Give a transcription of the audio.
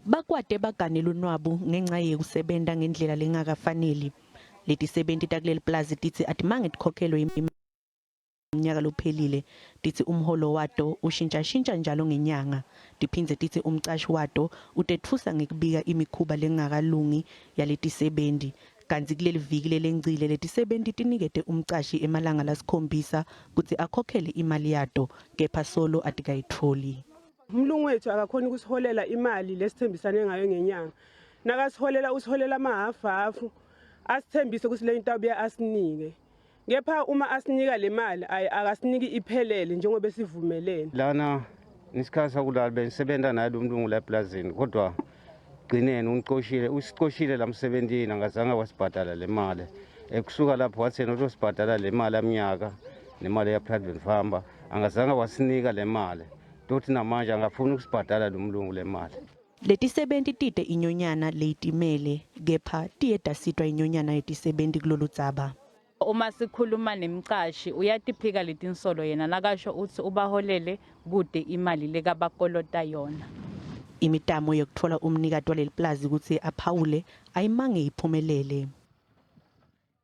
Bakwade baganela unwabu ngenxa yekusebenta ngendlela lengakafaneli. Letisebenti takuleli plaza titsi ati mangekhokhelwe umnyaka lophelile, titsi umholo wato ushintsha njalo ngenyanga. Tiphindze titsi umcashi wato utetfusa ngekubika imikhuba lengakalungi yaletisebenti. Kanti kuleli viki lelengcile letisebenti tinikete umcashi emalanga lasikhombisa kutsi akhokhele imali yato, kepha solo atikayitfoli. Umlungu wethu akakhona ukusiholela imali lesithembisane ngayo ngenyanga. Nakasiholela usiholela amahafu asithembise ukuthi le nto abuya asinike. Kepha uma asinika le mali akasiniki iphelele njengoba esivumelene. Lana nisikhathi sakulala bengisebenta naye lo mlungu la eplazini kodwa gcineni usiqoshile la msebentini angazange wasibhadala le mali. Kusuka lapho wathi yena uzosibhadala le mali yomnyaka nemali ya private farmer angazange wasinika le mali. Dothi namanje angafuni ukusibhadala lo mlungu le mali. Letisebenti tite inyonyana leyitimele kepha tiyeda sitwa inyonyana yetisebenti kulolu dzaba. Uma sikhuluma nemcashi uyatiphika letinsolo yena nakasho uthi ubaholele kude imali lekabakolota yona. Imitamo yokuthola umnikati waleli plaza ukuthi aphawule ayimange iphumelele.